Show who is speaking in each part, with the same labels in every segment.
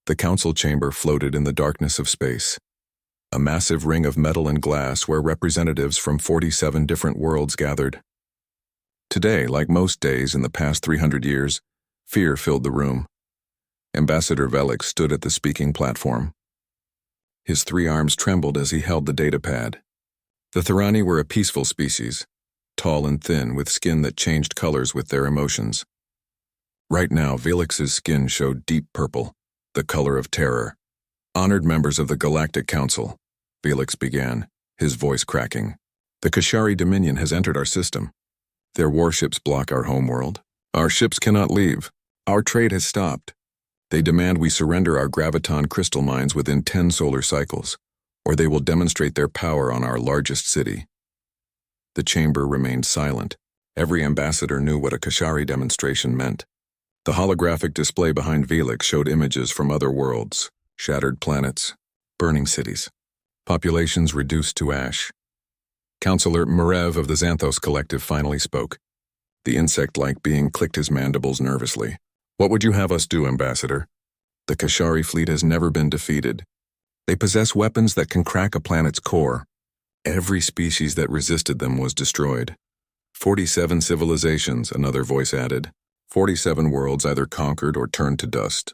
Speaker 1: The council chamber floated in the darkness of space. A massive ring of metal and glass where representatives from 47 different worlds gathered. Today, like most days in the past 300 years, fear filled the room. Ambassador Velix stood at the speaking platform. His 3 arms trembled as he held the datapad. The Thorani were a peaceful species, tall and thin with skin that changed colors with their emotions. Right now, Velix's skin showed deep purple, the color of terror. Honored members of the Galactic Council, Velix began, his voice cracking. The Kashari Dominion has entered our system. Their warships block our homeworld. Our ships cannot leave. Our trade has stopped. They demand we surrender our graviton crystal mines within 10 solar cycles, or they will demonstrate their power on our largest city. The chamber remained silent. Every ambassador knew what a Kashari demonstration meant. The holographic display behind Velix showed images from other worlds, shattered planets, burning cities, populations reduced to ash. Counselor Merev of the Xanthos Collective finally spoke. The insect-like being clicked his mandibles nervously. What would you have us do, Ambassador? The Kashari fleet has never been defeated. They possess weapons that can crack a planet's core. Every species that resisted them was destroyed. 47 civilizations, another voice added. 47 worlds either conquered or turned to dust.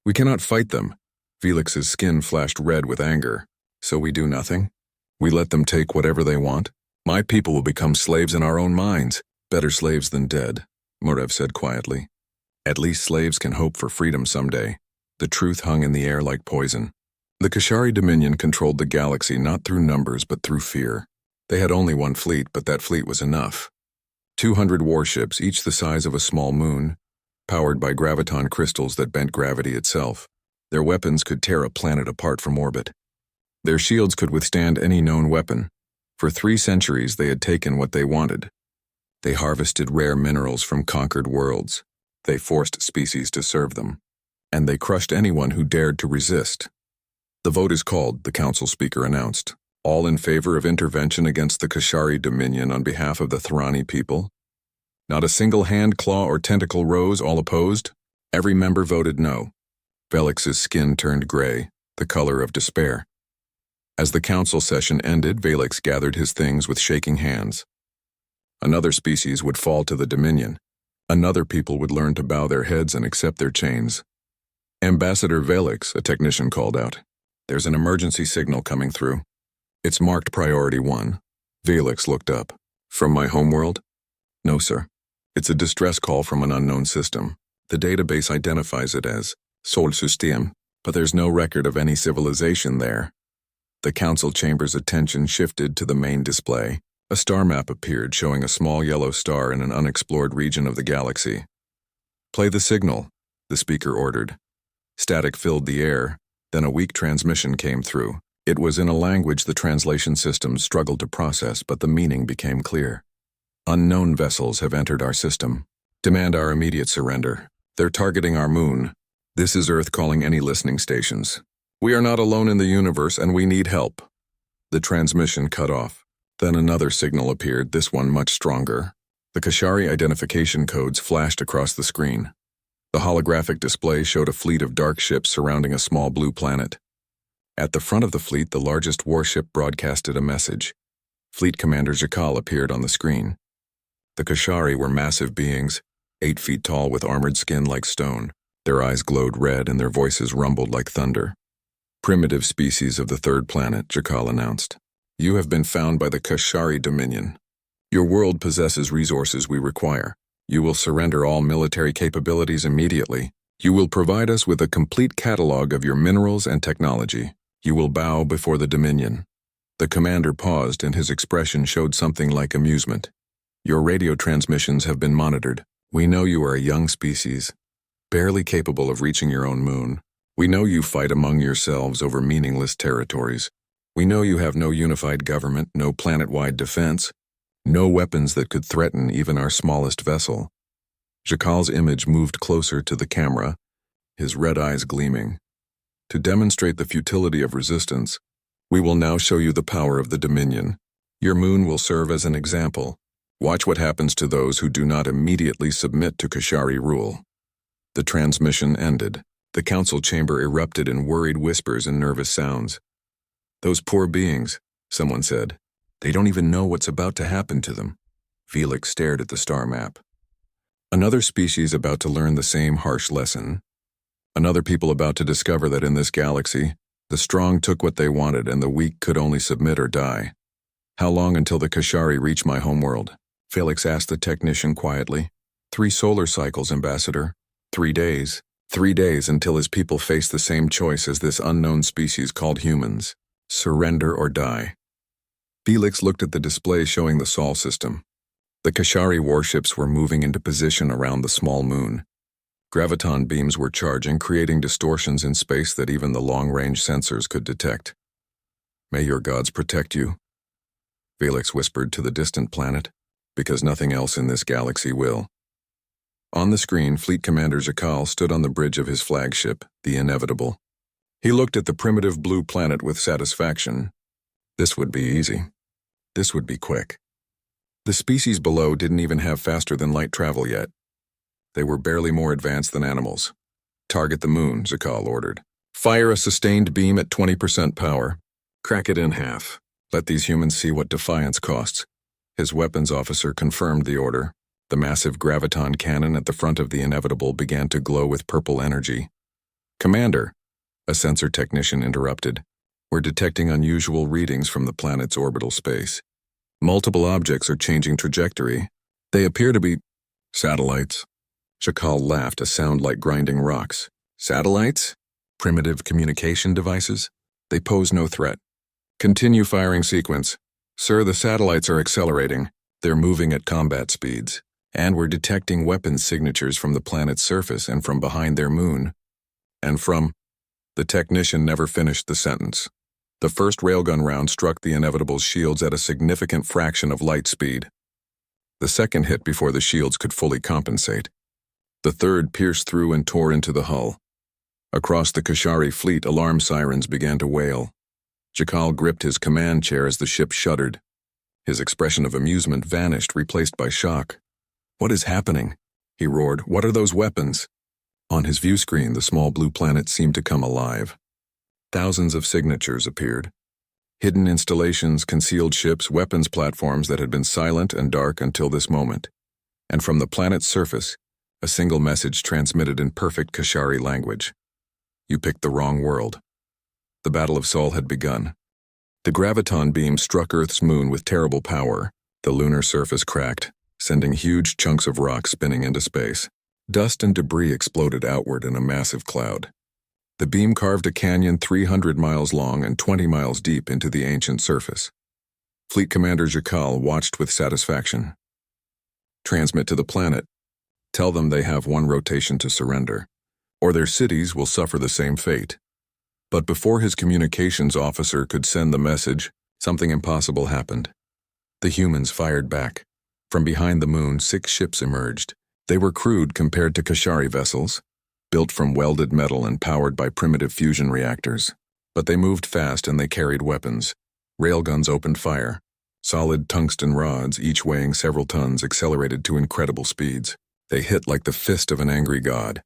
Speaker 1: We cannot fight them. Velix's skin flashed red with anger. So we do nothing? We let them take whatever they want? My people will become slaves in our own minds. Better slaves than dead, Merev said quietly. At least slaves can hope for freedom someday. The truth hung in the air like poison. The Kashari Dominion controlled the galaxy not through numbers but through fear. They had only 1 fleet, but that fleet was enough. 200 warships, each the size of a small moon, powered by graviton crystals that bent gravity itself. Their weapons could tear a planet apart from orbit. Their shields could withstand any known weapon. For 3 centuries they had taken what they wanted. They harvested rare minerals from conquered worlds. They forced species to serve them. And they crushed anyone who dared to resist. The vote is called, the council speaker announced. All in favor of intervention against the Kashari Dominion on behalf of the Thorani people? Not a single hand, claw, or tentacle rose, all opposed? Every member voted no. Velix's skin turned gray, the color of despair. As the council session ended, Velix gathered his things with shaking hands. Another species would fall to the Dominion. Another people would learn to bow their heads and accept their chains. Ambassador Velix, a technician called out. There's an emergency signal coming through. It's marked Priority 1. Velix looked up. From my homeworld? No, sir. It's a distress call from an unknown system. The database identifies it as Sol System, but there's no record of any civilization there. The council chamber's attention shifted to the main display. A star map appeared showing a small yellow star in an unexplored region of the galaxy. Play the signal, the speaker ordered. Static filled the air, then a weak transmission came through. It was in a language the translation systems struggled to process, but the meaning became clear. Unknown vessels have entered our system. Demand our immediate surrender. They're targeting our moon. This is Earth calling any listening stations. We are not alone in the universe and we need help. The transmission cut off. Then another signal appeared, this one much stronger. The Kashari identification codes flashed across the screen. The holographic display showed a fleet of dark ships surrounding a small blue planet. At the front of the fleet, the largest warship broadcasted a message. Fleet Commander Jakal appeared on the screen. The Kashari were massive beings, 8 feet tall with armored skin like stone. Their eyes glowed red and their voices rumbled like thunder. Primitive species of the 3rd planet, Jakal announced. You have been found by the Kashari Dominion. Your world possesses resources we require. You will surrender all military capabilities immediately. You will provide us with a complete catalog of your minerals and technology. You will bow before the Dominion. The commander paused and his expression showed something like amusement. Your radio transmissions have been monitored. We know you are a young species, barely capable of reaching your own moon. We know you fight among yourselves over meaningless territories. We know you have no unified government, no planet-wide defense, no weapons that could threaten even our smallest vessel. Jakal's image moved closer to the camera, his red eyes gleaming. To demonstrate the futility of resistance, we will now show you the power of the Dominion. Your moon will serve as an example. Watch what happens to those who do not immediately submit to Kashari rule. The transmission ended. The council chamber erupted in worried whispers and nervous sounds. "Those poor beings," someone said. "They don't even know what's about to happen to them." Felix stared at the star map. Another species about to learn the same harsh lesson. Another people about to discover that in this galaxy, the strong took what they wanted and the weak could only submit or die. "How long until the Kashari reach my homeworld?" Felix asked the technician quietly. 3 solar cycles, Ambassador. 3 days. 3 days until his people face the same choice as this unknown species called humans. Surrender or die. Felix looked at the display showing the Sol system. The Kashari warships were moving into position around the small moon. Graviton beams were charging, creating distortions in space that even the long-range sensors could detect. "May your gods protect you," Felix whispered to the distant planet, "because nothing else in this galaxy will." On the screen, Fleet Commander Jakal stood on the bridge of his flagship, the Inevitable. He looked at the primitive blue planet with satisfaction. This would be easy. This would be quick. The species below didn't even have faster-than-light travel yet. They were barely more advanced than animals. "Target the moon," Jakal ordered. "Fire a sustained beam at 20% power. Crack it in half. Let these humans see what defiance costs." His weapons officer confirmed the order. The massive graviton cannon at the front of the Inevitable began to glow with purple energy. "Commander," a sensor technician interrupted, "we're detecting unusual readings from the planet's orbital space. Multiple objects are changing trajectory. They appear to be satellites." Jakal laughed, a sound like grinding rocks. "Satellites? Primitive communication devices? They pose no threat. Continue firing sequence. Sir, the satellites are accelerating. They're moving at combat speeds. And we're detecting weapons signatures from the planet's surface and from behind their moon. And from..." The technician never finished the sentence. The first railgun round struck the Inevitable's shields at a significant fraction of light speed. The second hit before the shields could fully compensate. The third pierced through and tore into the hull. Across the Kashari fleet, alarm sirens began to wail. Jakal gripped his command chair as the ship shuddered. His expression of amusement vanished, replaced by shock. "What is happening?" he roared. "What are those weapons?" On his view screen, the small blue planet seemed to come alive. Thousands of signatures appeared. Hidden installations, concealed ships, weapons platforms that had been silent and dark until this moment. And from the planet's surface, a single message transmitted in perfect Kashari language. "You picked the wrong world." The Battle of Sol had begun. The graviton beam struck Earth's moon with terrible power. The lunar surface cracked, sending huge chunks of rock spinning into space. Dust and debris exploded outward in a massive cloud. The beam carved a canyon 300 miles long and 20 miles deep into the ancient surface. Fleet Commander Jakal watched with satisfaction. "Transmit to the planet. Tell them they have 1 rotation to surrender, or their cities will suffer the same fate." But before his communications officer could send the message, something impossible happened. The humans fired back. From behind the moon, 6 ships emerged. They were crude compared to Kashari vessels, built from welded metal and powered by primitive fusion reactors. But they moved fast and they carried weapons. Railguns opened fire. Solid tungsten rods, each weighing several tons, accelerated to incredible speeds. They hit like the fist of an angry god.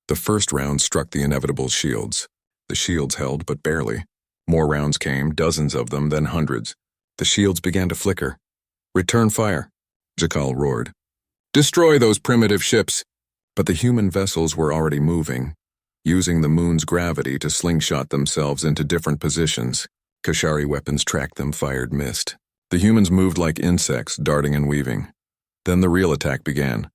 Speaker 1: The first round struck the Inevitable's shields. The shields held, but barely. More rounds came, dozens of them, then hundreds. The shields began to flicker. "Return fire," Jakal roared. "Destroy those primitive ships!" But the human vessels were already moving, using the moon's gravity to slingshot themselves into different positions. Kashari weapons tracked them, fired mist. The humans moved like insects, darting and weaving. Then the real attack began.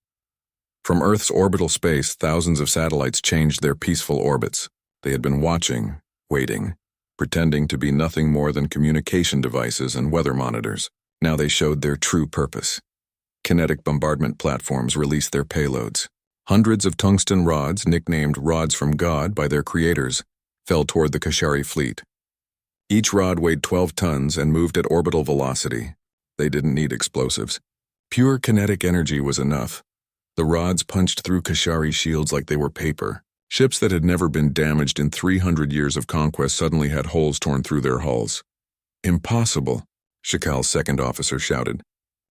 Speaker 1: From Earth's orbital space, thousands of satellites changed their peaceful orbits. They had been watching, waiting, pretending to be nothing more than communication devices and weather monitors. Now they showed their true purpose. Kinetic bombardment platforms released their payloads. Hundreds of tungsten rods, nicknamed rods from God by their creators, fell toward the Kashari fleet. Each rod weighed 12 tons and moved at orbital velocity. They didn't need explosives. Pure kinetic energy was enough. The rods punched through Kashari shields like they were paper. Ships that had never been damaged in 300 years of conquest suddenly had holes torn through their hulls. "Impossible," Jakal's second officer shouted.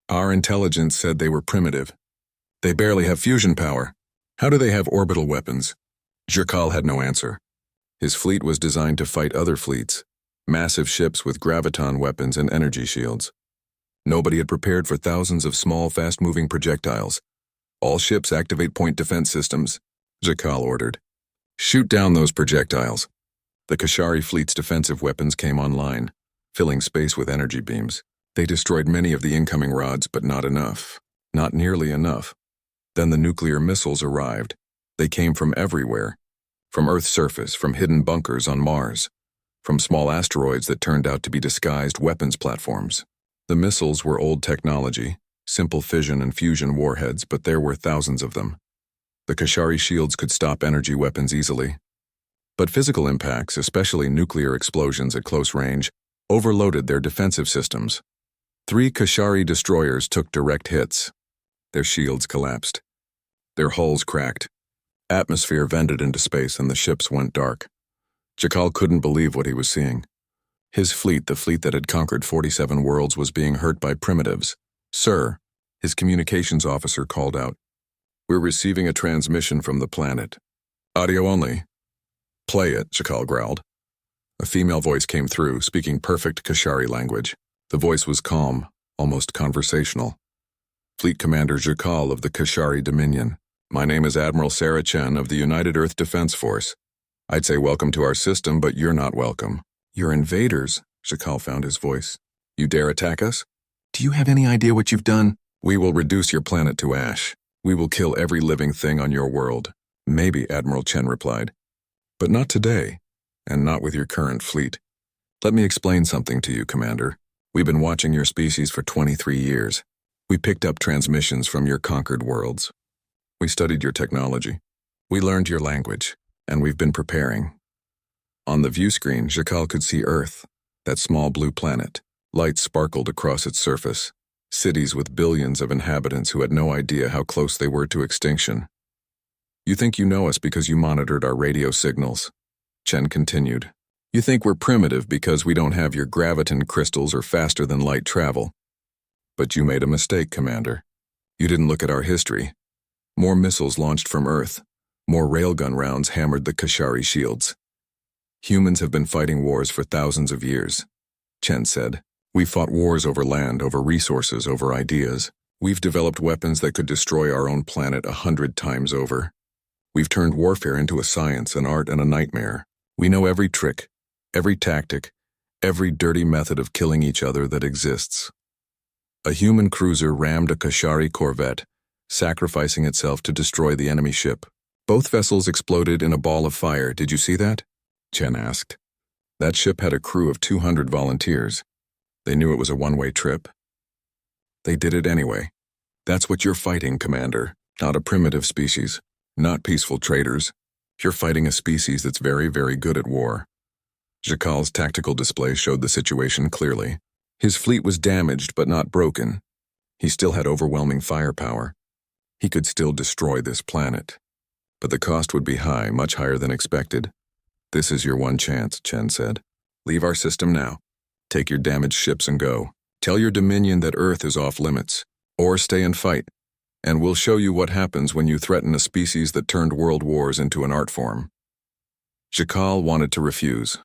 Speaker 1: "Our intelligence said they were primitive. They barely have fusion power. How do they have orbital weapons?" Jerkal had no answer. His fleet was designed to fight other fleets, massive ships with graviton weapons and energy shields. Nobody had prepared for thousands of small, fast-moving projectiles. All ships activate point defense systems, Jerkal ordered. Shoot down those projectiles. The Kashari fleet's defensive weapons came online, filling space with energy beams. They destroyed many of the incoming rods, but not enough. Not nearly enough. Then the nuclear missiles arrived. They came from everywhere. From Earth's surface, from hidden bunkers on Mars, from small asteroids that turned out to be disguised weapons platforms. The missiles were old technology, simple fission and fusion warheads, but there were thousands of them. The Kashari shields could stop energy weapons easily. But physical impacts, especially nuclear explosions at close range, overloaded their defensive systems. 3 Kashari destroyers took direct hits. Their shields collapsed. Their hulls cracked. Atmosphere vented into space and the ships went dark. Jerkal couldn't believe what he was seeing. His fleet, the fleet that had conquered 47 worlds, was being hurt by primitives. "Sir," his communications officer called out. "We're receiving a transmission from the planet. Audio only." "Play it," Jerkal growled. A female voice came through, speaking perfect Kashari language. The voice was calm, almost conversational. "Fleet Commander Jerkal of the Kashari Dominion. My name is Admiral Sarah Chen of the United Earth Defense Force. I'd say welcome to our system, but you're not welcome." "You're invaders," Jerkal found his voice. "You dare attack us? Do you have any idea what you've done? We will reduce your planet to ash. We will kill every living thing on your world." "Maybe," Admiral Chen replied. "But not today, and not with your current fleet. Let me explain something to you, Commander. We've been watching your species for 23 years. We picked up transmissions from your conquered worlds. We studied your technology. We learned your language, and we've been preparing." On the view screen, Jerkal could see Earth, that small blue planet. Light sparkled across its surface. Cities with billions of inhabitants who had no idea how close they were to extinction. "You think you know us because you monitored our radio signals," Chen continued. "You think we're primitive because we don't have your graviton crystals or faster-than-light travel. But you made a mistake, Commander. You didn't look at our history. More missiles launched from Earth. More railgun rounds hammered the Kashari shields. Humans have been fighting wars for thousands of years," Chen said. "We've fought wars over land, over resources, over ideas. We've developed weapons that could destroy our own planet 100 times over. We've turned warfare into a science, an art, and a nightmare. We know every trick, every tactic, every dirty method of killing each other that exists." A human cruiser rammed a Kashari corvette, sacrificing itself to destroy the enemy ship. Both vessels exploded in a ball of fire. "Did you see that?" Chen asked. "That ship had a crew of 200 volunteers. They knew it was a one-way trip. They did it anyway. That's what you're fighting, Commander. Not a primitive species. Not peaceful traders. You're fighting a species that's very, very good at war." Jerkal's tactical display showed the situation clearly. His fleet was damaged but not broken. He still had overwhelming firepower. He could still destroy this planet. But the cost would be high, much higher than expected. "This is your one chance," Chen said. "Leave our system now. Take your damaged ships and go. Tell your Dominion that Earth is off limits. Or stay and fight. And we'll show you what happens when you threaten a species that turned world wars into an art form." Jerkal wanted to refuse.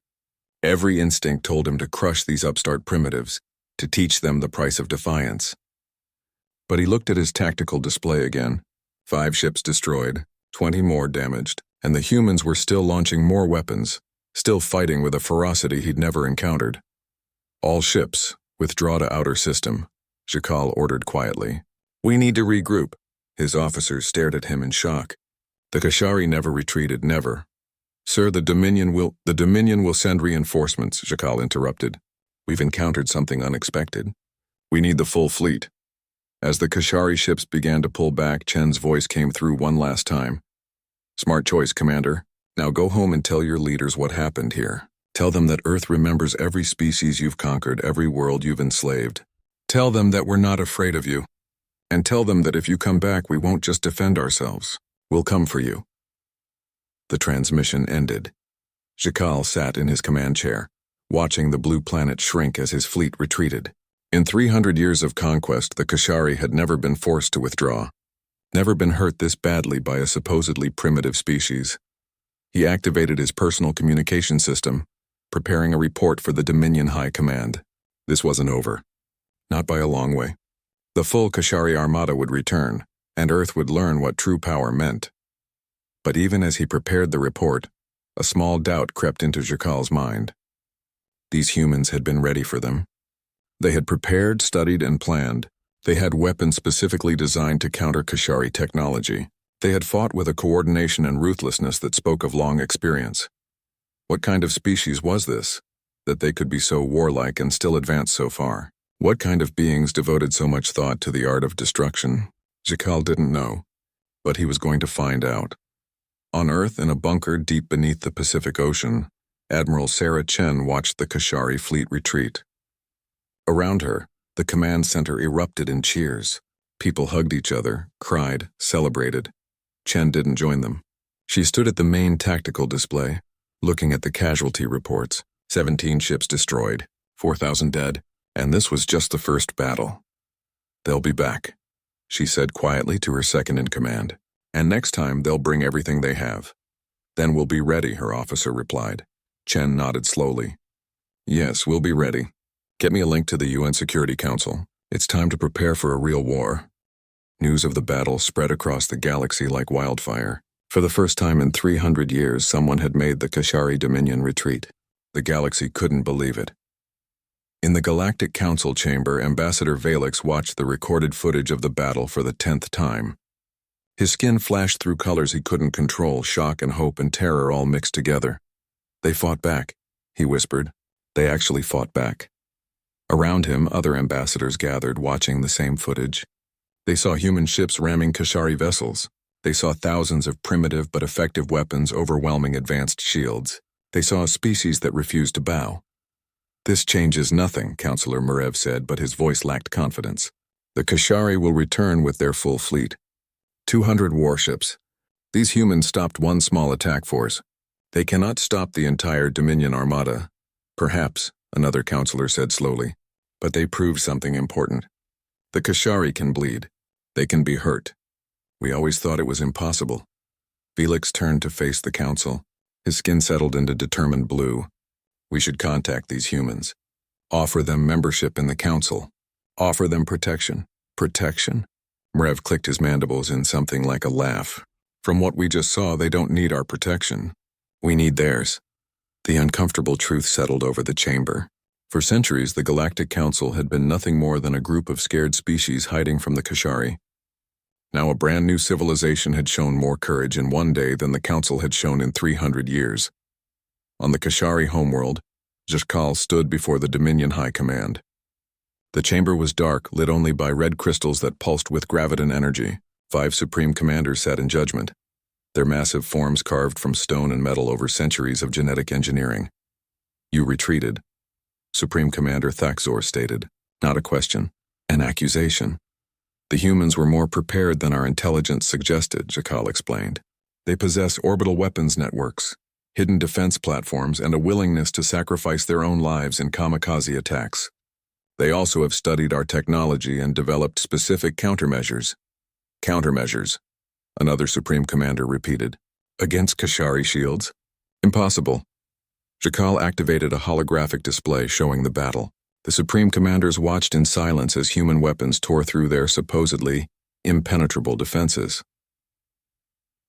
Speaker 1: Every instinct told him to crush these upstart primitives, to teach them the price of defiance. But he looked at his tactical display again. 5 ships destroyed, 20 more damaged, and the humans were still launching more weapons, still fighting with a ferocity he'd never encountered. "All ships, withdraw to outer system," Jerkal ordered quietly. "We need to regroup." His officers stared at him in shock. "The Kashari never retreated, never." "Sir, the Dominion will send reinforcements," Jerkal interrupted. "We've encountered something unexpected. We need the full fleet." As the Kashari ships began to pull back, Chen's voice came through one last time. "Smart choice, Commander. Now go home and tell your leaders what happened here. Tell them that Earth remembers every species you've conquered, every world you've enslaved. Tell them that we're not afraid of you. And tell them that if you come back, we won't just defend ourselves. We'll come for you." The transmission ended. Jerkal sat in his command chair, watching the blue planet shrink as his fleet retreated. In 300 years of conquest, the Kashari had never been forced to withdraw, never been hurt this badly by a supposedly primitive species. He activated his personal communication system, preparing a report for the Dominion High Command. This wasn't over. Not by a long way. The full Kashari Armada would return, and Earth would learn what true power meant. But even as he prepared the report, a small doubt crept into Jakal's mind. These humans had been ready for them. They had prepared, studied, and planned. They had weapons specifically designed to counter Kashari technology. They had fought with a coordination and ruthlessness that spoke of long experience. What kind of species was this, that they could be so warlike and still advance so far? What kind of beings devoted so much thought to the art of destruction? Jakal didn't know, but he was going to find out. On Earth, in a bunker deep beneath the Pacific Ocean, Admiral Sarah Chen watched the Kashari fleet retreat. Around her, the command center erupted in cheers. People hugged each other, cried, celebrated. Chen didn't join them. She stood at the main tactical display, looking at the casualty reports. 17 ships destroyed, 4,000 dead, and this was just the first battle. They'll be back, she said quietly to her second-in-command. And next time they'll bring everything they have. Then we'll be ready, her officer replied. Chen nodded slowly. Yes, we'll be ready. Get me a link to the UN Security Council. It's time to prepare for a real war. News of the battle spread across the galaxy like wildfire. For the first time in 300 years, someone had made the Kashari Dominion retreat. The galaxy couldn't believe it. In the Galactic Council chamber, Ambassador Valix watched the recorded footage of the battle for the 10th time. His skin flashed through colors he couldn't control, shock and hope and terror all mixed together. They fought back, he whispered. They actually fought back. Around him, other ambassadors gathered, watching the same footage. They saw human ships ramming Kashari vessels. They saw thousands of primitive but effective weapons overwhelming advanced shields. They saw a species that refused to bow. This changes nothing, Councillor Murev said, but his voice lacked confidence. The Kashari will return with their full fleet. 200 warships. These humans stopped one small attack force. They cannot stop the entire Dominion Armada. Perhaps, another councillor said slowly, but they proved something important. The Kashari can bleed. They can be hurt. We always thought it was impossible. Felix turned to face the council. His skin settled into determined blue. We should contact these humans. Offer them membership in the council. Offer them protection. Protection? Mrev clicked his mandibles in something like a laugh. From what we just saw, they don't need our protection. We need theirs. The uncomfortable truth settled over the chamber. For centuries, the Galactic Council had been nothing more than a group of scared species hiding from the Kashari. Now a brand new civilization had shown more courage in one day than the Council had shown in 300 years. On the Kashari homeworld, Jakal stood before the Dominion High Command. The chamber was dark, lit only by red crystals that pulsed with graviton energy. 5 Supreme Commanders sat in judgment, their massive forms carved from stone and metal over centuries of genetic engineering. You retreated, Supreme Commander Thaxor stated. Not a question, an accusation. The humans were more prepared than our intelligence suggested, Jakal explained. They possess orbital weapons networks, hidden defense platforms, and a willingness to sacrifice their own lives in kamikaze attacks. They also have studied our technology and developed specific countermeasures. Countermeasures, another Supreme Commander repeated. Against Kashari shields? Impossible. Jakal activated a holographic display showing the battle. The Supreme Commanders watched in silence as human weapons tore through their supposedly impenetrable defenses.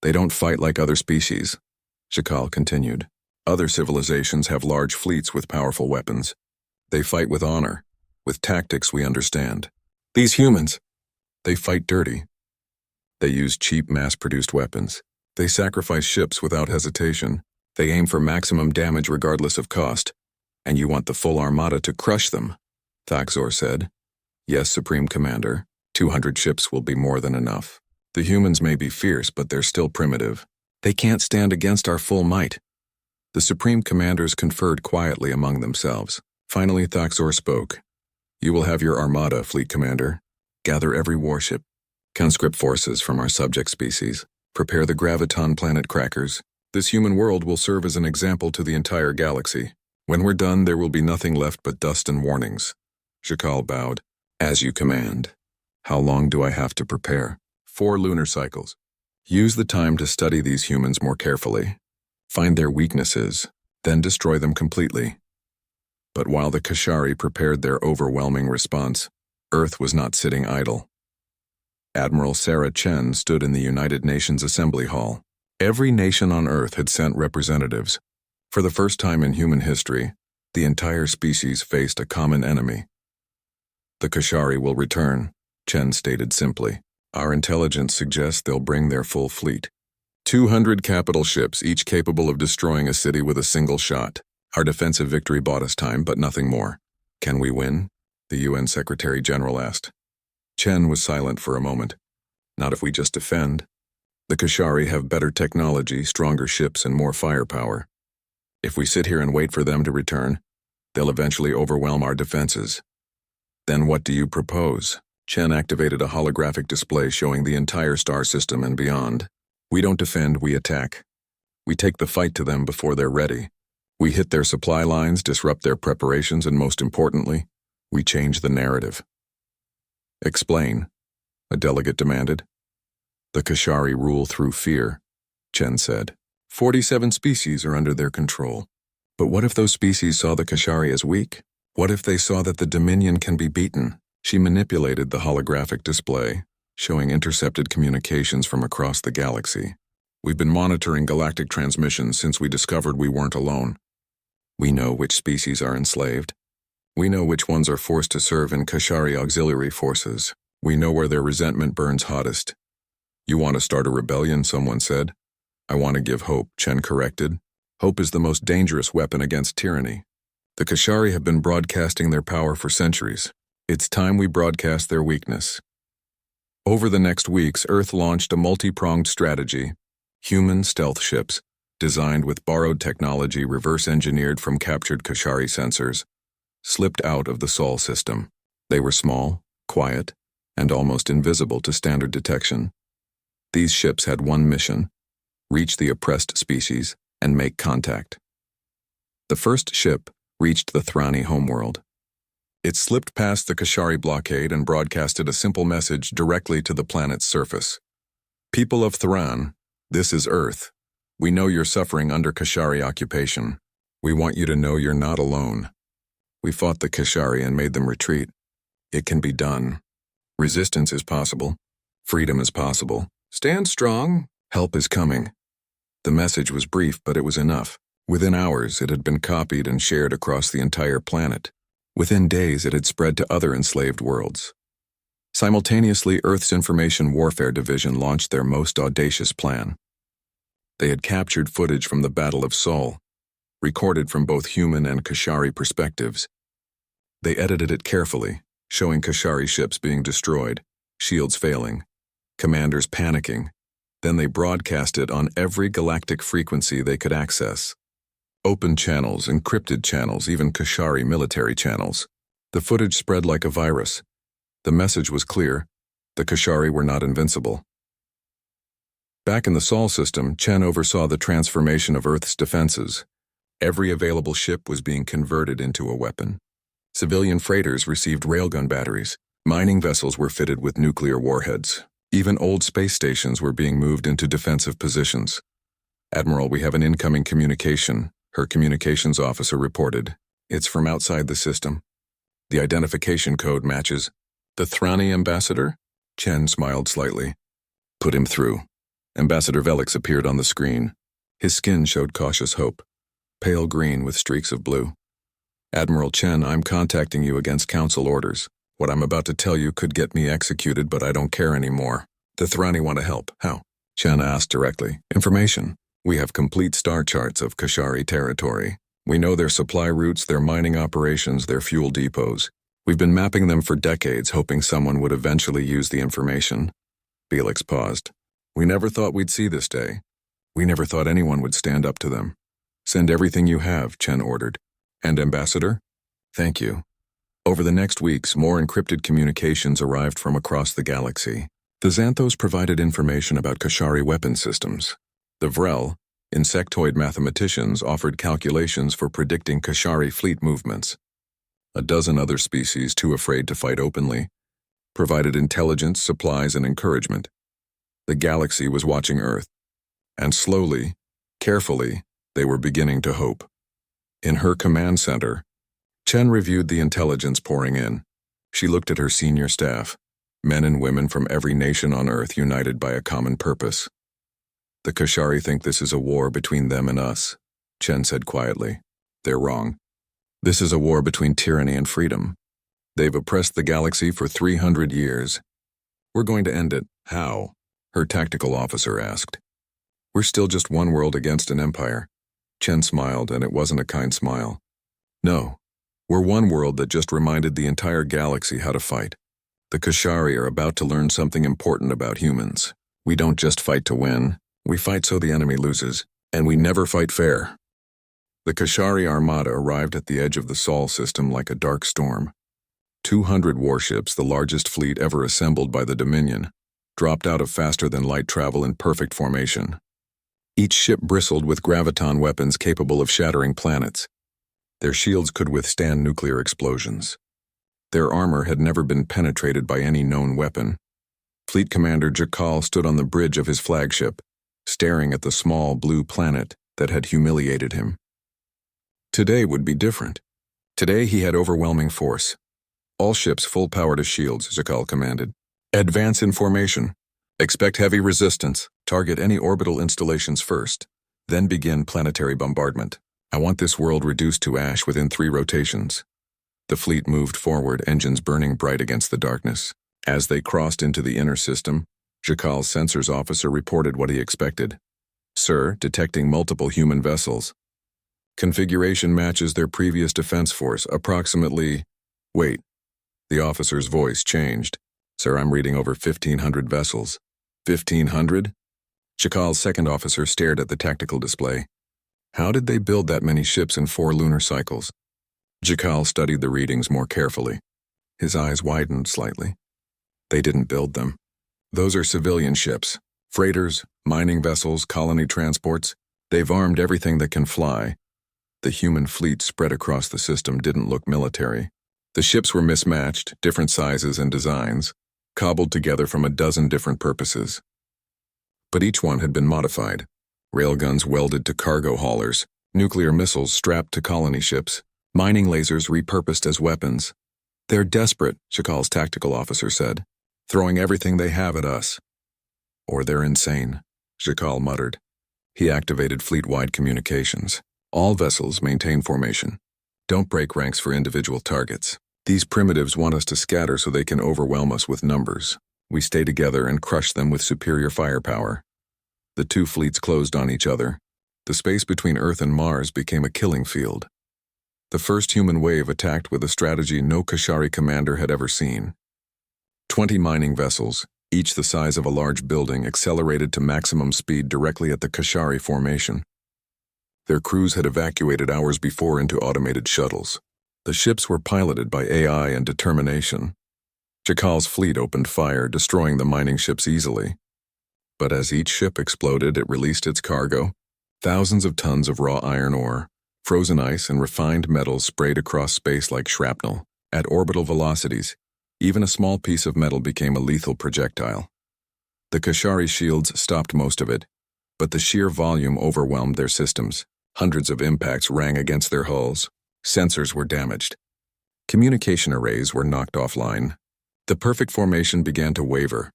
Speaker 1: They don't fight like other species, Jakal continued. Other civilizations have large fleets with powerful weapons. They fight with honor, with tactics we understand. These humans, they fight dirty. They use cheap, mass-produced weapons. They sacrifice ships without hesitation. They aim for maximum damage regardless of cost. And you want the full armada to crush them, Thaxor said. Yes, Supreme Commander. 200 ships will be more than enough. The humans may be fierce, but they're still primitive. They can't stand against our full might. The Supreme Commanders conferred quietly among themselves. Finally, Thaxor spoke. You will have your armada, Fleet Commander. Gather every warship. Conscript forces from our subject species. Prepare the graviton planet crackers. This human world will serve as an example to the entire galaxy. When we're done, there will be nothing left but dust and warnings. Jakal bowed. As you command. How long do I have to prepare? 4 lunar cycles. Use the time to study these humans more carefully. find their weaknesses, then destroy them completely. But while the Kashari prepared their overwhelming response, Earth was not sitting idle. Admiral Sarah Chen stood in the United Nations Assembly Hall. Every nation on Earth had sent representatives. For the first time in human history, the entire species faced a common enemy. The Kashari will return, Chen stated simply. Our intelligence suggests they'll bring their full fleet. 200 capital ships, each capable of destroying a city with a single shot. Our defensive victory bought us time, but nothing more. Can we win? The UN Secretary General asked. Chen was silent for a moment. Not if we just defend. The Kashari have better technology, stronger ships, and more firepower. If we sit here and wait for them to return, they'll eventually overwhelm our defenses. Then what do you propose? Chen activated a holographic display showing the entire star system and beyond. We don't defend, we attack. We take the fight to them before they're ready. We hit their supply lines, disrupt their preparations, and most importantly, we change the narrative. Explain, a delegate demanded. The Kashari rule through fear, Chen said. 47 species are under their control. But what if those species saw the Kashari as weak? What if they saw that the Dominion can be beaten? She manipulated the holographic display, showing intercepted communications from across the galaxy. We've been monitoring galactic transmissions since we discovered we weren't alone. We know which species are enslaved. We know which ones are forced to serve in Kashari auxiliary forces. We know where their resentment burns hottest. You want to start a rebellion, someone said. I want to give hope, Chen corrected. Hope is the most dangerous weapon against tyranny. The Kashari have been broadcasting their power for centuries. It's time we broadcast their weakness. Over the next weeks, Earth launched a multi-pronged strategy. Human stealth ships, designed with borrowed technology reverse-engineered from captured Kashari sensors, slipped out of the Sol system. They were small, quiet, and almost invisible to standard detection. These ships had one mission: reach the oppressed species and make contact. The first ship reached the Thrani homeworld. It slipped past the Kashari blockade and broadcasted a simple message directly to the planet's surface. People of Thran, this is Earth. We know you're suffering under Kashari occupation. We want you to know you're not alone. We fought the Kashari and made them retreat. It can be done. Resistance is possible. Freedom is possible. Stand strong. Help is coming. The message was brief, but it was enough. Within hours, it had been copied and shared across the entire planet. Within days, it had spread to other enslaved worlds. Simultaneously, Earth's Information Warfare Division launched their most audacious plan. They had captured footage from the Battle of Sol, recorded from both human and Kashari perspectives. They edited it carefully, showing Kashari ships being destroyed, shields failing, commanders panicking. Then they broadcast it on every galactic frequency they could access. Open channels, encrypted channels, even Kashari military channels. The footage spread like a virus. The message was clear: the Kashari were not invincible. Back in the Sol system, Chen oversaw the transformation of Earth's defenses. Every available ship was being converted into a weapon. Civilian freighters received railgun batteries. Mining vessels were fitted with nuclear warheads. Even old space stations were being moved into defensive positions. Admiral, we have an incoming communication, her communications officer reported. It's from outside the system. The identification code matches. The Thrani ambassador? Chen smiled slightly. Put him through. Ambassador Velix appeared on the screen. His skin showed cautious hope, pale green with streaks of blue. Admiral Chen, I'm contacting you against council orders. What I'm about to tell you could get me executed, but I don't care anymore. The Thrani want to help. How? Chen asked directly. Information. We have complete star charts of Kashari territory. We know their supply routes, their mining operations, their fuel depots. We've been mapping them for decades, hoping someone would eventually use the information. Felix paused. We never thought we'd see this day. We never thought anyone would stand up to them. Send everything you have, Chen ordered. And Ambassador? Thank you. Over the next weeks, more encrypted communications arrived from across the galaxy. The Xanthos provided information about Kashari weapon systems. The Vrel, insectoid mathematicians, offered calculations for predicting Kashari fleet movements. A dozen other species, too afraid to fight openly, provided intelligence, supplies, and encouragement. The galaxy was watching Earth. And slowly, carefully, They were beginning to hope. In her command center, Chen reviewed the intelligence pouring in. She looked at her senior staff, men and women from every nation on Earth united by a common purpose. The Kashari think this is a war between them and us, Chen said quietly. They're wrong. This is a war between tyranny and freedom. They've oppressed the galaxy for 300 years. We're going to end it. How? Her tactical officer asked. We're still just one world against an empire. Chen smiled, and it wasn't a kind smile. No, we're one world that just reminded the entire galaxy how to fight. The Kashari are about to learn something important about humans. We don't just fight to win. We fight so the enemy loses, and we never fight fair. The Kashari Armada arrived at the edge of the Sol system like a dark storm. 200 warships, the largest fleet ever assembled by the Dominion, dropped out of faster-than-light travel in perfect formation. Each ship bristled with graviton weapons capable of shattering planets. Their shields could withstand nuclear explosions. Their armor had never been penetrated by any known weapon. Fleet Commander Jakal stood on the bridge of his flagship, staring at the small blue planet that had humiliated him. Today would be different. Today he had overwhelming force. All ships full power to shields, Jakal commanded. Advance in formation. Expect heavy resistance. Target any orbital installations first. Then begin planetary bombardment. I want this world reduced to ash within 3 rotations. The fleet moved forward, engines burning bright against the darkness. As they crossed into the inner system, Jakal's sensors officer reported what he expected. Sir, detecting multiple human vessels. Configuration matches their previous defense force, approximately... Wait. The officer's voice changed. Sir, I'm reading over 1,500 vessels. 1,500? Jakal's second officer stared at the tactical display. How did they build that many ships in 4 lunar cycles? Jakal studied the readings more carefully. His eyes widened slightly. They didn't build them. Those are civilian ships. Freighters, mining vessels, colony transports. They've armed everything that can fly. The human fleet spread across the system didn't look military. The ships were mismatched, different sizes and designs, cobbled together from a dozen different purposes. But each one had been modified. Railguns welded to cargo haulers, nuclear missiles strapped to colony ships, mining lasers repurposed as weapons. They're desperate, Jakal's tactical officer said, throwing everything they have at us. Or they're insane, Jakal muttered. He activated fleet-wide communications. All vessels maintain formation. Don't break ranks for individual targets. These primitives want us to scatter so they can overwhelm us with numbers. We stay together and crush them with superior firepower. The 2 fleets closed on each other. The space between Earth and Mars became a killing field. The first human wave attacked with a strategy no Kashari commander had ever seen. 20 mining vessels, each the size of a large building, accelerated to maximum speed directly at the Kashari formation. Their crews had evacuated hours before into automated shuttles. The ships were piloted by AI and determination. Jakal's fleet opened fire, destroying the mining ships easily. But as each ship exploded, it released its cargo. Thousands of tons of raw iron ore, frozen ice, and refined metals sprayed across space like shrapnel. At orbital velocities, even a small piece of metal became a lethal projectile. The Kashari shields stopped most of it, but the sheer volume overwhelmed their systems. Hundreds of impacts rang against their hulls. Sensors were damaged. Communication arrays were knocked offline. The perfect formation began to waver.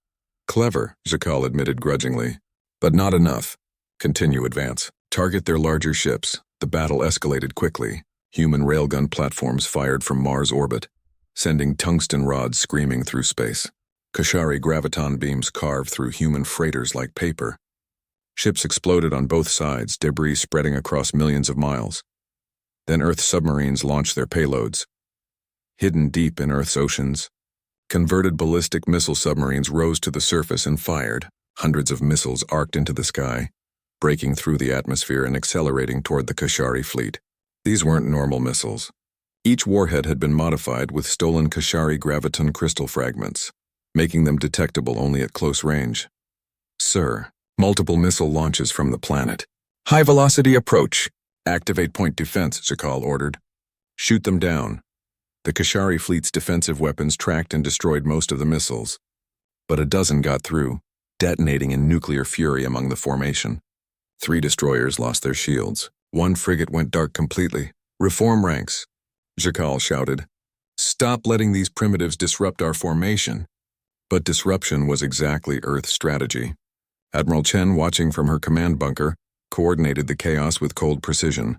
Speaker 1: Clever, Jakal admitted grudgingly. But not enough. Continue advance. Target their larger ships. The battle escalated quickly. Human railgun platforms fired from Mars orbit, sending tungsten rods screaming through space. Kashari graviton beams carved through human freighters like paper. Ships exploded on both sides, debris spreading across millions of miles. Then Earth submarines launched their payloads. Hidden deep in Earth's oceans, converted ballistic missile submarines rose to the surface and fired. Hundreds of missiles arced into the sky, breaking through the atmosphere and accelerating toward the Kashari fleet. These weren't normal missiles. Each warhead had been modified with stolen Kashari graviton crystal fragments, making them detectable only at close range. Sir, multiple missile launches from the planet. High-velocity approach. Activate point defense, Jakal ordered. Shoot them down. The Kashari fleet's defensive weapons tracked and destroyed most of the missiles. But a dozen got through, detonating in nuclear fury among the formation. 3 destroyers lost their shields. One frigate went dark completely. "Reform ranks," Jakal shouted. "Stop letting these primitives disrupt our formation." But disruption was exactly Earth's strategy. Admiral Chen, watching from her command bunker, coordinated the chaos with cold precision.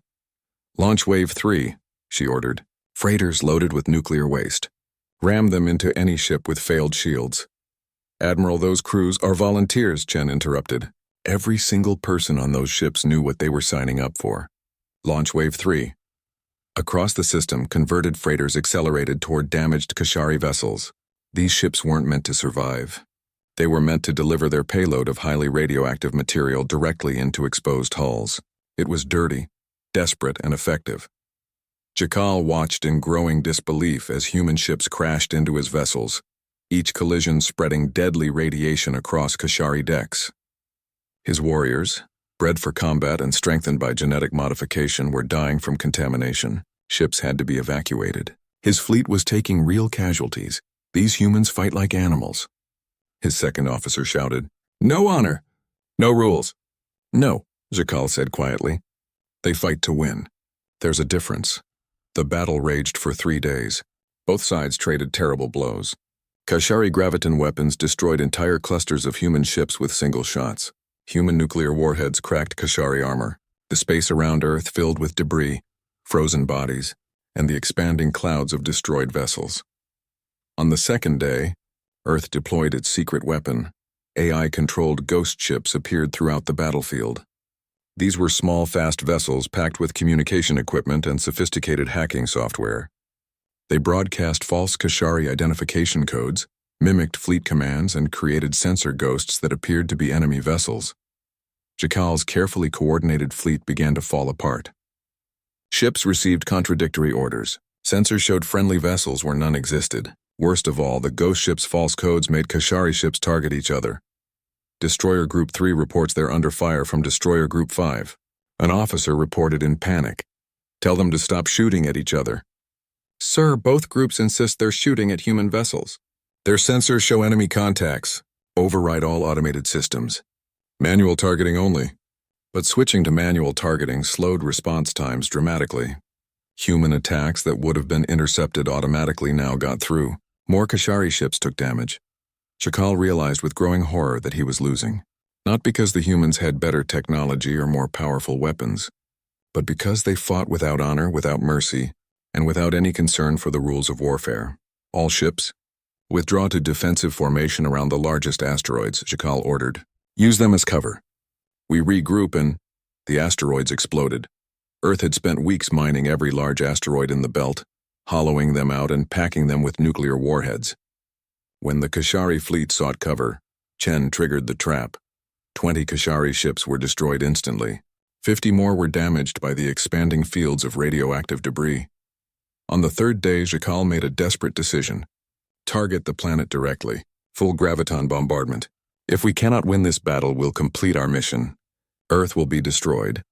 Speaker 1: "Launch Wave 3, she ordered. "Freighters loaded with nuclear waste. Ram them into any ship with failed shields." "Admiral, those crews are volunteers," Chen interrupted. Every single person on those ships knew what they were signing up for. "Launch Wave 3. Across the system, converted freighters accelerated toward damaged Kashari vessels. These ships weren't meant to survive. They were meant to deliver their payload of highly radioactive material directly into exposed hulls. It was dirty, desperate, and effective. Jakal watched in growing disbelief as human ships crashed into his vessels, each collision spreading deadly radiation across Kashari decks. His warriors, bred for combat and strengthened by genetic modification, were dying from contamination. Ships had to be evacuated. His fleet was taking real casualties. "These humans fight like animals." His second officer shouted, "No honor, no rules." "No," Jakal said quietly. "They fight to win." There's a difference. The battle raged for 3 days. Both sides traded terrible blows. Kashari graviton weapons destroyed entire clusters of human ships with single shots. Human nuclear warheads cracked Kashari armor. The space around Earth filled with debris, frozen bodies, and the expanding clouds of destroyed vessels. On the second day, Earth deployed its secret weapon. AI-controlled ghost ships appeared throughout the battlefield. These were small, fast vessels packed with communication equipment and sophisticated hacking software. They broadcast false Kashari identification codes, mimicked fleet commands, and created sensor ghosts that appeared to be enemy vessels. Jakal's carefully coordinated fleet began to fall apart. Ships received contradictory orders. Sensors showed friendly vessels where none existed. Worst of all, the ghost ships' false codes made Kashari ships target each other. Destroyer Group 3 reports they're under fire from Destroyer Group 5. An officer reported in panic. "Tell them to stop shooting at each other." "Sir, both groups insist they're shooting at human vessels." "Their sensors show enemy contacts. Override all automated systems. Manual targeting only." But switching to manual targeting slowed response times dramatically. Human attacks that would have been intercepted automatically now got through. More Kashari ships took damage. Jakal realized with growing horror that he was losing. Not because the humans had better technology or more powerful weapons, but because they fought without honor, without mercy, and without any concern for the rules of warfare. "All ships, withdraw to defensive formation around the largest asteroids," Jakal ordered. "Use them as cover. We regroup and..." The asteroids exploded. Earth had spent weeks mining every large asteroid in the belt, hollowing them out and packing them with nuclear warheads. When the Kashari fleet sought cover, Chen triggered the trap. 20 Kashari ships were destroyed instantly. 50 more were damaged by the expanding fields of radioactive debris. On the third day, Jakal made a desperate decision. Target the planet directly. Full graviton bombardment. "If we cannot win this battle, we'll complete our mission. Earth will be destroyed."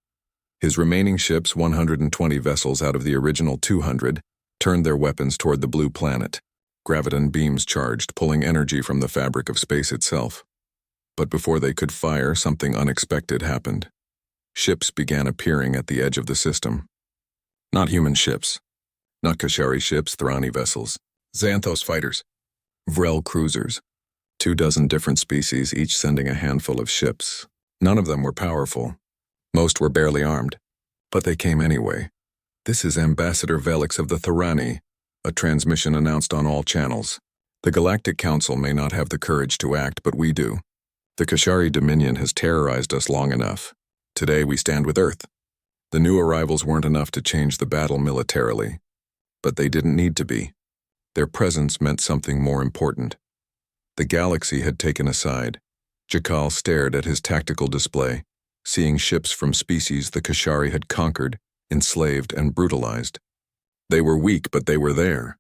Speaker 1: His remaining ships, 120 vessels out of the original 200, turned their weapons toward the blue planet. Graviton beams charged, pulling energy from the fabric of space itself. But before they could fire, something unexpected happened. Ships began appearing at the edge of the system. Not human ships. Not Kashari ships, Thrani vessels. Xanthos fighters. Vrel cruisers. 24 different species, each sending a handful of ships. None of them were powerful. Most were barely armed. But they came anyway. "This is Ambassador Velix of the Thrani," a transmission announced on all channels. "The Galactic Council may not have the courage to act, but we do. The Kashari Dominion has terrorized us long enough. Today we stand with Earth." The new arrivals weren't enough to change the battle militarily. But they didn't need to be. Their presence meant something more important. The galaxy had taken a side. Jakal stared at his tactical display, seeing ships from species the Kashari had conquered, enslaved, and brutalized. They were weak, but they were there.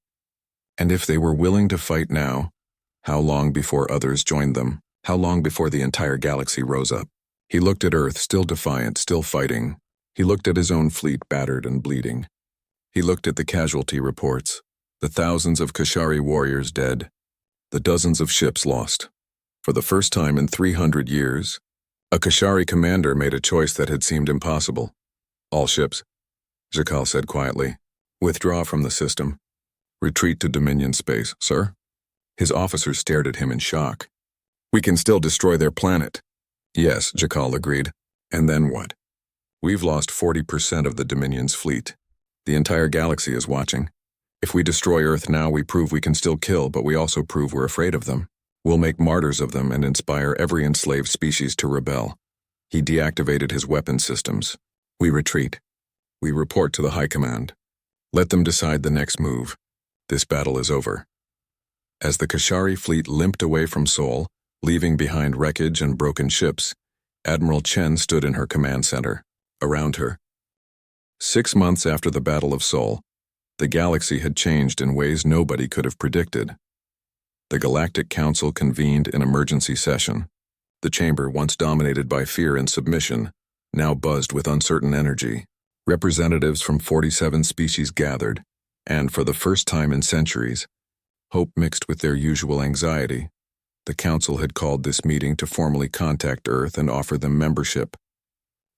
Speaker 1: And if they were willing to fight now, how long before others joined them? How long before the entire galaxy rose up? He looked at Earth, still defiant, still fighting. He looked at his own fleet, battered and bleeding. He looked at the casualty reports, the thousands of Kashari warriors dead, the dozens of ships lost. For the first time in 300 years, a Kashari commander made a choice that had seemed impossible. All ships, Jakal said quietly. Withdraw from the system. Retreat to Dominion space, sir. His officers stared at him in shock. We can still destroy their planet. Yes, Jakal agreed. And then what? We've lost 40% of the Dominion's fleet. The entire galaxy is watching. If we destroy Earth now, we prove we can still kill, but we also prove we're afraid of them. We'll make martyrs of them and inspire every enslaved species to rebel. He deactivated his weapon systems. We retreat. We report to the High Command. Let them decide the next move. This battle is over. As the Kashari fleet limped away from Sol, leaving behind wreckage and broken ships, Admiral Chen stood in her command center. Around her, 6 months after the Battle of Sol, the galaxy had changed in ways nobody could have predicted. The Galactic Council convened in emergency session. The chamber, once dominated by fear and submission, now buzzed with uncertain energy. Representatives from 47 species gathered, and for the first time in centuries, hope mixed with their usual anxiety. The Council had called this meeting to formally contact Earth and offer them membership.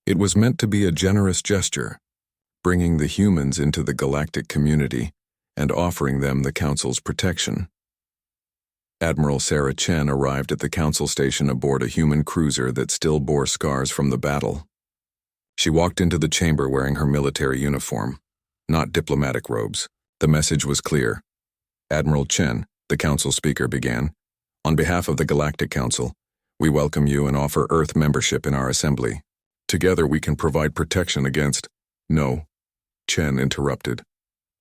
Speaker 1: It was meant to be a generous gesture, bringing the humans into the galactic community and offering them the Council's protection. Admiral Sarah Chen arrived at the Council station aboard a human cruiser that still bore scars from the battle. She walked into the chamber wearing her military uniform, not diplomatic robes. The message was clear. Admiral Chen, the Council speaker, began, on behalf of the Galactic Council, we welcome you and offer Earth membership in our assembly. Together we can provide protection against— No, Chen interrupted.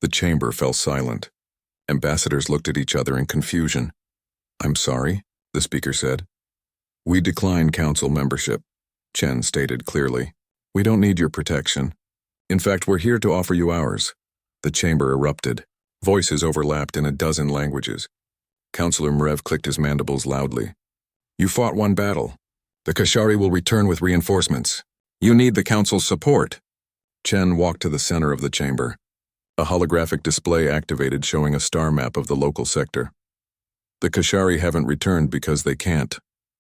Speaker 1: The chamber fell silent. Ambassadors looked at each other in confusion. I'm sorry, the speaker said. We decline council membership, Chen stated clearly. We don't need your protection. In fact, we're here to offer you ours. The chamber erupted. Voices overlapped in a dozen languages. Councillor Mrev clicked his mandibles loudly. You fought one battle. The Kashari will return with reinforcements. You need the Council's support. Chen walked to the center of the chamber. A holographic display activated showing a star map of the local sector. The Kashari haven't returned because they can't,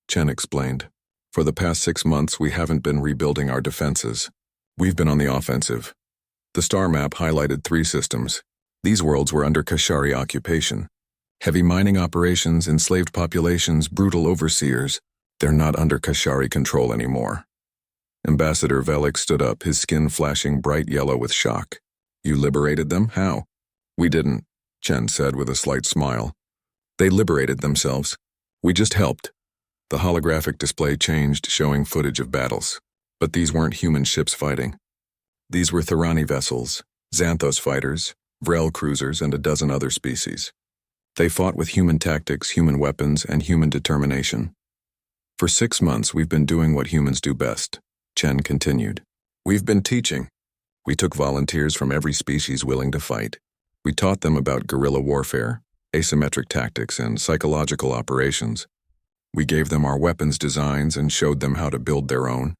Speaker 1: Chen explained. For the past 6 months, we haven't been rebuilding our defenses. We've been on the offensive. The star map highlighted 3 systems. These worlds were under Kashari occupation. Heavy mining operations, enslaved populations, brutal overseers. They're not under Kashari control anymore. Ambassador Velik stood up, his skin flashing bright yellow with shock. You liberated them? How? We didn't, Chen said with a slight smile. They liberated themselves. We just helped. The holographic display changed, showing footage of battles. But these weren't human ships fighting. These were Thirani vessels, Xanthos fighters, Vrel cruisers, and a dozen other species. They fought with human tactics, human weapons, and human determination. For 6 months, we've been doing what humans do best, Chen continued. We've been teaching. We took volunteers from every species willing to fight. We taught them about guerrilla warfare, asymmetric tactics, and psychological operations. We gave them our weapons designs and showed them how to build their own.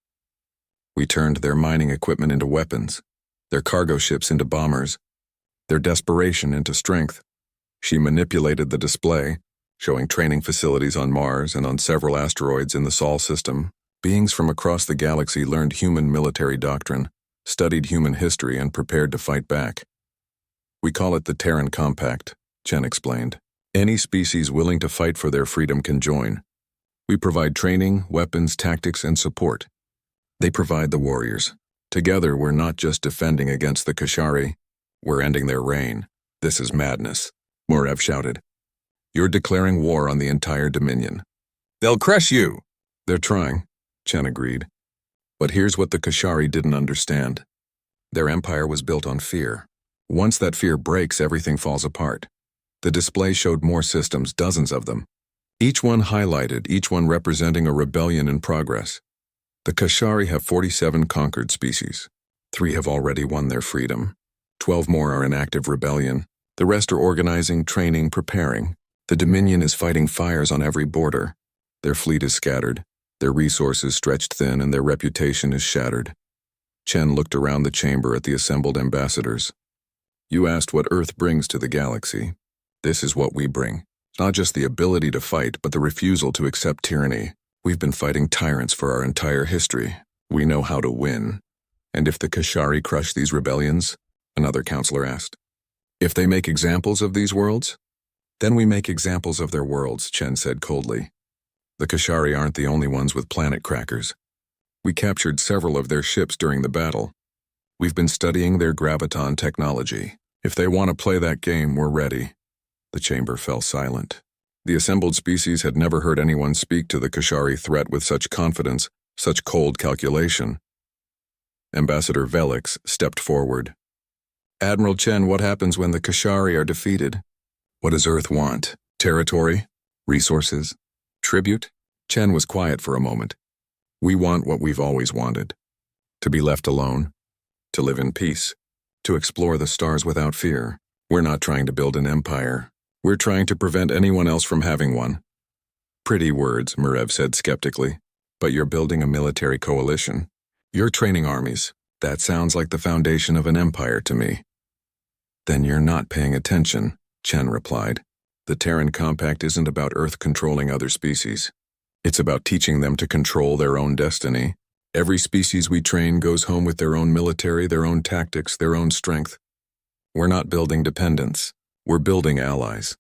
Speaker 1: We turned their mining equipment into weapons, their cargo ships into bombers, their desperation into strength. She manipulated the display, showing training facilities on Mars and on several asteroids in the Sol system. Beings from across the galaxy learned human military doctrine, studied human history, and prepared to fight back. We call it the Terran Compact, Chen explained. Any species willing to fight for their freedom can join. We provide training, weapons, tactics, and support. They provide the warriors. Together, we're not just defending against the Kashari, we're ending their reign. This is madness, Morev shouted. You're declaring war on the entire Dominion. They'll crush you. They're trying, Chen agreed. But here's what the Kashari didn't understand. Their empire was built on fear. Once that fear breaks, everything falls apart. The display showed more systems, dozens of them. Each one highlighted, each one representing a rebellion in progress. The Kashari have 47 conquered species. 3 have already won their freedom. 12 more are in active rebellion. The rest are organizing, training, preparing. The Dominion is fighting fires on every border. Their fleet is scattered, their resources stretched thin, and their reputation is shattered. Chen looked around the chamber at the assembled ambassadors. You asked what Earth brings to the galaxy. This is what we bring. Not just the ability to fight, but the refusal to accept tyranny. We've been fighting tyrants for our entire history. We know how to win. And if the Kashari crush these rebellions? Another counselor asked. If they make examples of these worlds? Then we make examples of their worlds, Chen said coldly. The Kashari aren't the only ones with planet crackers. We captured several of their ships during the battle. We've been studying their graviton technology. If they want to play that game, we're ready. The chamber fell silent. The assembled species had never heard anyone speak to the Kashari threat with such confidence, such cold calculation. Ambassador Velix stepped forward. Admiral Chen, what happens when the Kashari are defeated? What does Earth want? Territory? Resources? Tribute? Chen was quiet for a moment. We want what we've always wanted. To be left alone. To live in peace. To explore the stars without fear. We're not trying to build an empire. We're trying to prevent anyone else from having one. Pretty words, Murev said skeptically. But you're building a military coalition. You're training armies. That sounds like the foundation of an empire to me. Then you're not paying attention, Chen replied. The Terran Compact isn't about Earth controlling other species. It's about teaching them to control their own destiny. Every species we train goes home with their own military, their own tactics, their own strength. We're not building dependence. We're building allies.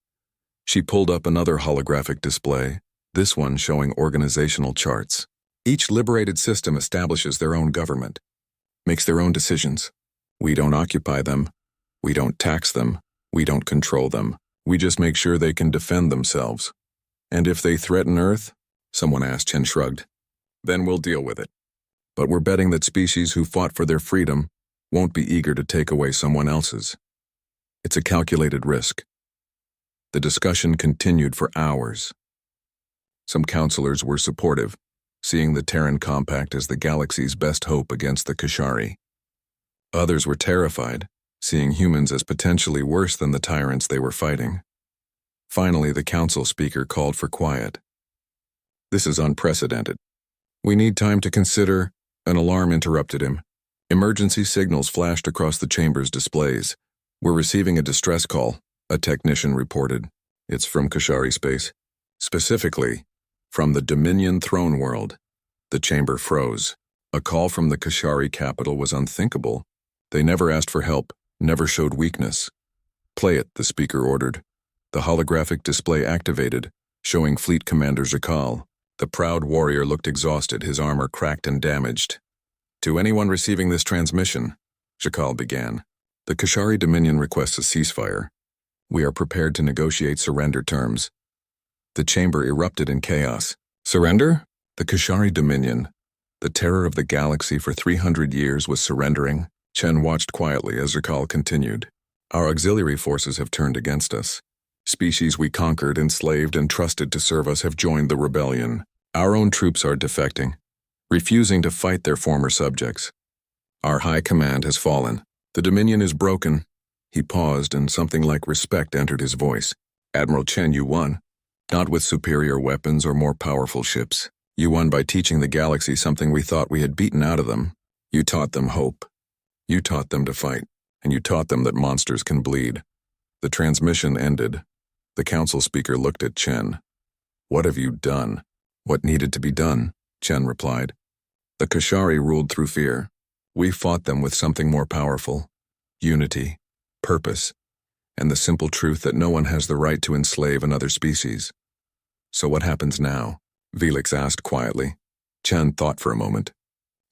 Speaker 1: She pulled up another holographic display, this one showing organizational charts. Each liberated system establishes their own government, makes their own decisions. We don't occupy them. We don't tax them. We don't control them. We just make sure they can defend themselves. And if they threaten Earth, someone asked, Chen shrugged, then we'll deal with it. But we're betting that species who fought for their freedom won't be eager to take away someone else's. It's a calculated risk. The discussion continued for hours. Some counselors were supportive, seeing the Terran Compact as the galaxy's best hope against the Kashari. Others were terrified, seeing humans as potentially worse than the tyrants they were fighting. Finally, the council speaker called for quiet. This is unprecedented. We need time to consider. An alarm interrupted him. Emergency signals flashed across the chamber's displays. We're receiving a distress call, a technician reported. It's from Kashari space. Specifically, from the Dominion throne world. The chamber froze. A call from the Kashari capital was unthinkable. They never asked for help, never showed weakness. Play it, the speaker ordered. The holographic display activated, showing Fleet Commander Zakal. The proud warrior looked exhausted, his armor cracked and damaged. To anyone receiving this transmission, Zakal began, the Kashari Dominion requests a ceasefire. We are prepared to negotiate surrender terms. The chamber erupted in chaos. Surrender? The Kashari Dominion, the terror of the galaxy for 300 years, was surrendering. Chen watched quietly as Zakal continued. Our auxiliary forces have turned against us. Species we conquered, enslaved, and trusted to serve us have joined the rebellion. Our own troops are defecting, refusing to fight their former subjects. Our high command has fallen. The Dominion is broken. He paused, and something like respect entered his voice. Admiral Chen, you won. Not with superior weapons or more powerful ships. You won by teaching the galaxy something we thought we had beaten out of them. You taught them hope. You taught them to fight, and you taught them that monsters can bleed. The transmission ended. The council speaker looked at Chen. What have you done? What needed to be done? Chen replied. The Kashari ruled through fear. We fought them with something more powerful. Unity, purpose, and the simple truth that no one has the right to enslave another species. So what happens now? Velix asked quietly. Chen thought for a moment.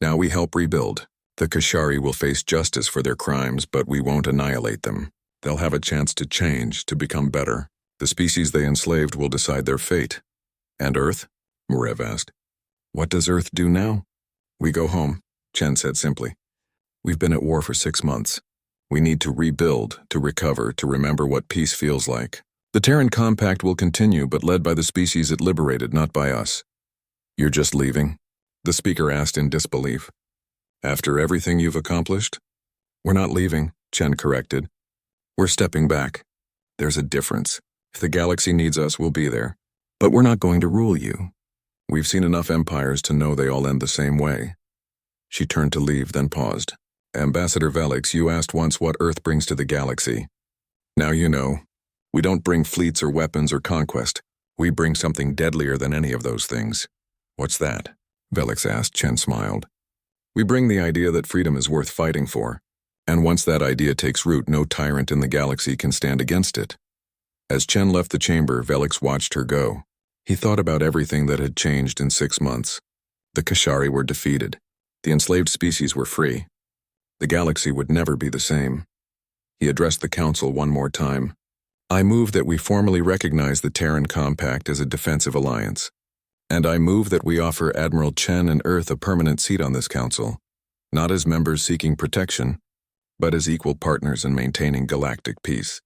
Speaker 1: Now we help rebuild. The Kashari will face justice for their crimes, but we won't annihilate them. They'll have a chance to change, to become better. The species they enslaved will decide their fate. And Earth? Murev asked. What does Earth do now? We go home, Chen said simply. We've been at war for 6 months. We need to rebuild, to recover, to remember what peace feels like. The Terran Compact will continue, but led by the species it liberated, not by us. You're just leaving? The speaker asked in disbelief. After everything you've accomplished? We're not leaving, Chen corrected. We're stepping back. There's a difference. If the galaxy needs us, we'll be there. But we're not going to rule you. We've seen enough empires to know they all end the same way. She turned to leave, then paused. Ambassador Velix, you asked once what Earth brings to the galaxy. Now you know. We don't bring fleets or weapons or conquest. We bring something deadlier than any of those things. What's that? Velix asked. Chen smiled. We bring the idea that freedom is worth fighting for, and once that idea takes root, no tyrant in the galaxy can stand against it. As Chen left the chamber, Velix watched her go. He thought about everything that had changed in 6 months. The Kashari were defeated. The enslaved species were free. The galaxy would never be the same. He addressed the council one more time. I move that we formally recognize the Terran Compact as a defensive alliance. And I move that we offer Admiral Chen and Earth a permanent seat on this council, not as members seeking protection, but as equal partners in maintaining galactic peace.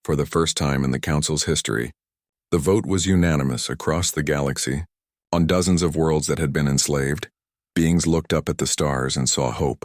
Speaker 1: For the first time in the council's history, the vote was unanimous across the galaxy. On dozens of worlds that had been enslaved, beings looked up at the stars and saw hope.